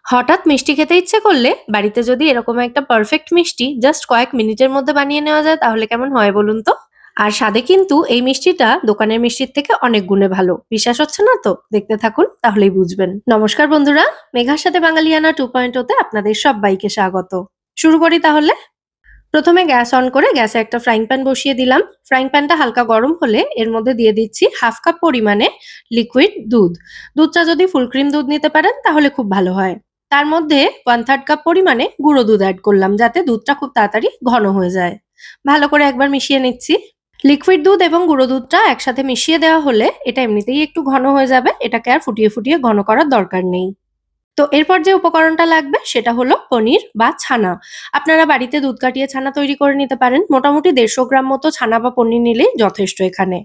হঠাৎ মিষ্টি খেতে ইচ্ছে করলে বাড়িতে যদি এরকম একটা পারফেক্ট মিষ্টি জাস্ট কয়েক মিনিটের মধ্যে বানিয়ে নেওয়া যায় তাহলে কেমন হয় বলুন তো? আর স্বাদে কিন্তু এই মিষ্টিটা দোকানের মিষ্টির থেকে অনেক গুণে ভালো। বিশ্বাস হচ্ছে না তো? দেখতে থাকুন তাহলেই বুঝবেন। নমস্কার বন্ধুরা, মেঘার সাথে বাঙালিয়ানা 2.0 তে আপনাদের সব্বাইকে স্বাগত। শুরু করি তাহলে। প্রথমে গ্যাস অন করে গ্যাসে একটা ফ্রাইং প্যান বসিয়ে দিলাম। ফ্রাইং প্যানটা হালকা গরম হলে এর মধ্যে দিয়ে দিচ্ছি হাফ কাপ পরিমাণে লিকুইড দুধ। দুধটা যদি ফুল ক্রিম দুধ নিতে পারেন তাহলে খুব ভালো হয়। তার মধ্যে 1/3 কাপ পরিমাণে গুঁড়ো দুধ অ্যাড করলাম যাতে দুধটা খুব তাড়াতাড়ি ঘন হয়ে যায়। ভালো করে একবার মিশিয়ে নিচ্ছি। লিকুইড দুধ এবং গুঁড়ো দুধটা একসাথে মিশিয়ে দেওয়া হলে এটা এমনিতেই একটু ঘন হয়ে যাবে, এটাকে আর ফুটিয়ে ফুটিয়ে ঘন করার দরকার নেই। তো এরপর যে উপকরণটা লাগবে সেটা হলো পনির বা ছানা। আপনারা বাড়িতে দুধ কাটিয়ে ছানা তৈরি করে নিতে পারেন। মোটামুটি 150 গ্রাম মতো ছানা বা পনির নিলেই যথেষ্ট এখানে।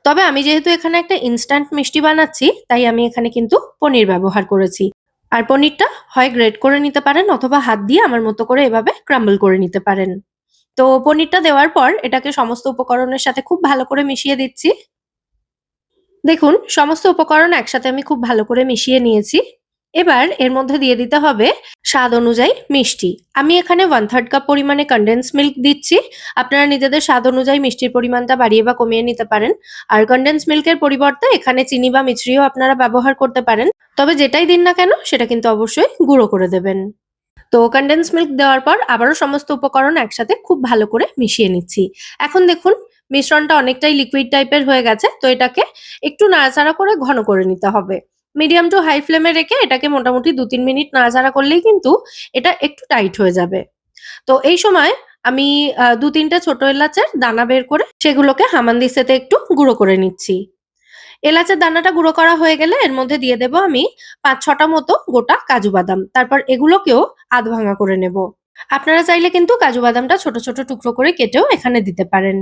তবে আমি যেহেতু এখানে একটা ইনস্ট্যান্ট মিষ্টি বানাচ্ছি তাই আমি এখানে কিন্তু পনির ব্যবহার করেছি। আর পনিরটা হয় গ্রেট করে নিতে পারেন অথবা হাত দিয়ে আমার মতো করে এভাবে ক্রাম্বল করে নিতে পারেন। তো পনিরটা দেওয়ার পর এটাকে সমস্ত উপকরণের সাথে খুব ভালো করে মিশিয়ে দিচ্ছি। দেখুন সমস্ত উপকরণ একসাথে আমি খুব ভালো করে মিশিয়ে নিয়েছি। এবার এর মধ্যে দিয়ে দিতে হবে স্বাদ অনুযায়ী মিষ্টি। আমি এখানে 1/3 কাপ পরিমাণে কনডেন্স মিল্ক দিচ্ছি। আপনারা নিজেদের স্বাদ অনুযায়ী মিষ্টির পরিমাণটা বাড়িয়ে বা কমিয়ে নিতে পারেন। আর কনডেন্স মিল্কের পরিবর্তে এখানে চিনি বা মিছরিও আপনারা ব্যবহার করতে পারেন। তবে যেটাই দিন না কেন সেটা কিন্তু অবশ্যই গুঁড়ো করে দেবেন। তো কনডেন্স মিল্ক দেওয়ার পর আবারও সমস্ত উপকরণ একসাথে খুব ভালো করে মিশিয়ে নিচ্ছি। এখন দেখুন মিশ্রণটা অনেকটাই লিকুইড টাইপের হয়ে গেছে। তো এটাকে একটু নাড়াচাড়া করে ঘন করে নিতে হবে। মিডিয়াম টু হাই ফ্লেমে রেখে এটাকে মোটামুটি 2-3 মিনিট নাড়াচাড়া করলেই কিন্তু এটা একটু টাইট হয়ে যাবে। তো এই সময় আমি 2-3টে ছোট এলাচের দানা বের করে সেগুলোকে হামানদিস্তাতে একটু গুঁড়ো করে নিচ্ছি। এলাচের দানাটা গুঁড়ো করা হয়ে গেলে এর মধ্যে দিয়ে দেব আমি 5-6টা মতো গোটা কাজু বাদাম। তারপর এগুলোকেও আধ ভাঙা করে নেব। আপনারা চাইলে কিন্তু কাজু বাদামটা ছোট ছোট টুকরো করে কেটেও এখানে দিতে পারেন।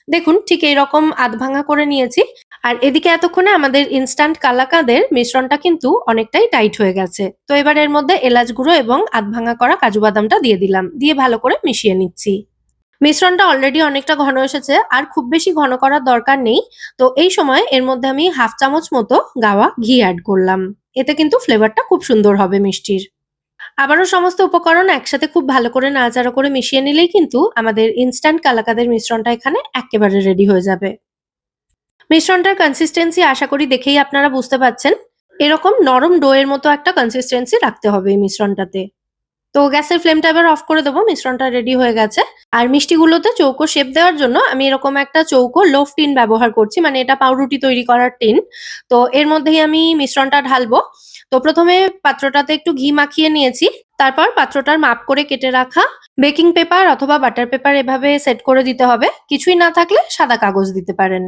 দেখুন ঠিক এইরকম আধ ভাঙা করে নিয়েছি। আর এদিকে এতক্ষণে আমাদের ইনস্ট্যান্ট কালাকাঁদের মিশ্রণটা কিন্তু অনেকটাই টাইট হয়ে গেছে। তো এবার এর মধ্যে এলাচ গুঁড়ো এবং আধ ভাঙা করা কাজু বাদামটা দিয়ে দিলাম, দিয়ে ভালো করে মিশিয়ে নিচ্ছি। মিশ্রণটা অলরেডি অনেকটা ঘন এসেছে, আর খুব বেশি ঘন করার দরকার নেই। তো এই সময় এর মধ্যে আমি হাফ চামচ মতো গাওয়া ঘি অ্যাড করলাম। এতে কিন্তু ফ্লেভারটা খুব সুন্দর হবে মিষ্টির। আবারও সমস্ত উপকরণ একসাথে খুব ভালো করে নাড়াচাড়া করে মিশিয়ে নিলেই কিন্তু আমাদের ইনস্ট্যান্ট কালাকাঁদের মিশ্রণটা এখানে একেবারে রেডি হয়ে যাবে। মিশ্রণটার কনসিস্টেন্সি আশা করি দেখেই আপনারা বুঝতে পারছেন। এরকম নরম ডো এর মতো একটা কনসিস্টেন্সি রাখতে হবে এই মিশ্রণটাতে। তো গ্যাসের ফ্লেমটা এবার অফ করে দেবো। মিশ্রণটা রেডি হয়ে গেছে। আর মিষ্টিগুলোতে চৌকো শেপ দেওয়ার জন্য আমি এরকম একটা চৌকো লোফ টিন ব্যবহার করছি, মানে এটা পাউরুটি তৈরি করার টিন। তো এর মধ্যেই আমি মিশ্রণটা ঢালবো। তো প্রথমে পাত্রটাতে একটু ঘি মাখিয়ে নিয়েছি। তারপর পাত্রটার মাপ করে কেটে রাখা বেকিং পেপার অথবা বাটার পেপার এভাবে সেট করে দিতে হবে। কিছুই না থাকলে সাদা কাগজ দিতে পারেন।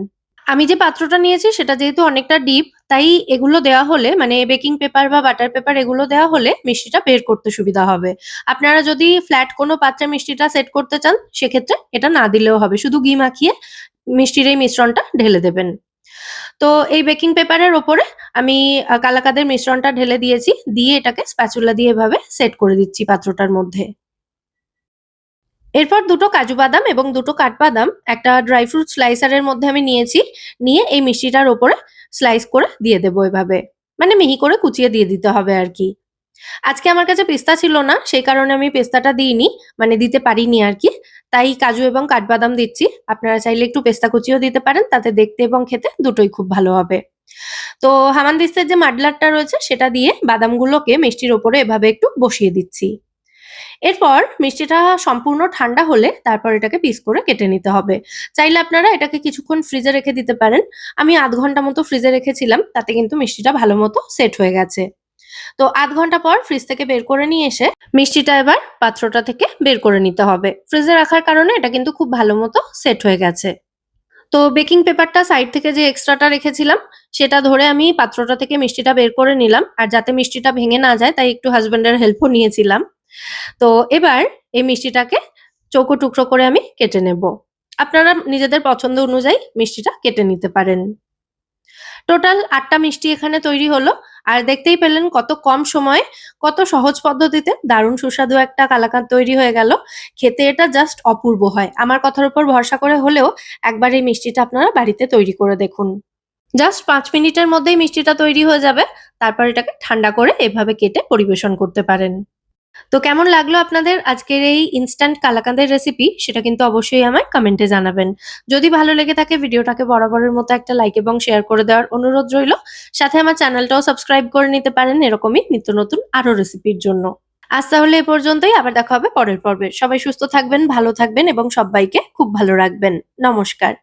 আমি যে পাত্রটা নিয়েছি সেটা যেহেতু অনেকটা ডিপ, তাই এগুলো দেওয়া হলে মানে বেকিং পেপার বা বাটার পেপার এগুলো দেওয়া হলে মিষ্টিটা বের করতে সুবিধা হবে। আপনারা যদি ফ্ল্যাট কোনো পাত্রে মিষ্টিটা সেট করতে চান সেক্ষেত্রে এটা না দিলেও হবে, শুধু ঘি মাখিয়ে মিষ্টির এই মিশ্রণটা ঢেলে দেবেন। তো এই বেকিং পেপারের ওপরে আমি কালাকাঁদের মিশ্রণটা ঢেলে দিয়েছি, দিয়ে এটাকে স্প্যাচুলা দিয়ে এভাবে সেট করে দিচ্ছি পাত্রটার মধ্যে। এরপর দুটো কাজু বাদাম এবং দুটো কাঠবাদাম একটা ড্রাই ফ্রুট স্লাইসারের মধ্যে আমি নিয়েছি। নিয়ে এই মিষ্টিটার ওপরে স্লাইস করে দিয়ে দেবো এভাবে। মানে মিহি করে কুচিয়ে দিয়ে দিতে হবে আরকি। আজকে আমার কাছে পেস্তা ছিল না, সেই কারণে আমি পেস্তাটা দিইনি, মানে দিতে পারিনি আরকি। তাই কাজু এবং কাঠবাদাম দিচ্ছি। আপনারা চাইলে একটু পেস্তা কুচিও দিতে পারেন, তাতে দেখতে এবং খেতে দুটোই খুব ভালো হবে। তো হামানদিস্তার যে মাডলারটা রয়েছে সেটা দিয়ে বাদামগুলোকে মিষ্টির ওপরে এভাবে একটু বসিয়ে দিচ্ছি। এরপর মিষ্টিটা সম্পূর্ণ ঠান্ডা হলে তারপর এটাকে পিস করে কেটে নিতে হবে। চাইলে আপনারা এটাকে কিছুক্ষণ ফ্রিজে রেখে দিতে পারেন। আমি আধ ঘন্টা মতো ফ্রিজে রেখেছিলাম, তাতে কিন্তু মিষ্টিটা ভালো মতো সেট হয়ে গেছে। তো আধ ঘন্টা পর ফ্রিজ থেকে বের করে নিয়ে এসে মিষ্টিটা এবার পাত্রটা থেকে বের করে নিতে হবে। ফ্রিজে রাখার কারণে এটা কিন্তু খুব ভালো মতো সেট হয়ে গেছে। তো বেকিং পেপারটা সাইড থেকে যে এক্সট্রাটা রেখেছিলাম সেটা ধরে আমি পাত্রটা থেকে মিষ্টিটা বের করে নিলাম। আর যাতে মিষ্টিটা ভেঙে না যায় তাই একটু হাসব্যান্ডের হেল্পও নিয়েছিলাম। তো এবার এই মিষ্টিটাকে চৌকো টুকরো করে আমি কেটে নেব। আপনারা নিজেদের পছন্দ অনুযায়ী মিষ্টিটা কেটে নিতে পারেন। টোটাল ৮টা মিষ্টি এখানে তৈরি হলো। আর দেখতেই পেলেন কত কম সময়ে, কত সহজ পদ্ধতিতে দারুণ সুস্বাদু একটা কালাকাঁদ তৈরি হয়ে গেল। খেতে এটা জাস্ট অপূর্ব হয়। আমার কথার উপর ভরসা করে হলেও একবার এই মিষ্টিটা আপনারা বাড়িতে তৈরি করে দেখুন। জাস্ট ৫ মিনিটের মধ্যেই মিষ্টিটা তৈরি হয়ে যাবে। তারপর এটাকে ঠান্ডা করে এভাবে কেটে পরিবেশন করতে পারেন। তো কেমন লাগলো আপনাদের আজকের এই ইনস্ট্যান্ট কালাকাঁদের রেসিপি সেটা কিন্তু অবশ্যই আমায় কমেন্টে জানাবেন। যদি ভালো লেগে থাকে ভিডিওটাকে বরাবরের মতো একটা লাইক এবং শেয়ার করে দেওয়ার অনুরোধ রইলো। সাথে আমার চ্যানেলটাও সাবস্ক্রাইব করে নিতে পারেন এরকমই নিত্য নতুন আরো রেসিপির জন্য। আজ তাহলে এ পর্যন্তই, আবার দেখা হবে পরের পর্বে। সবাই সুস্থ থাকবেন, ভালো থাকবেন এবং সব্বাইকে খুব ভালো রাখবেন। নমস্কার।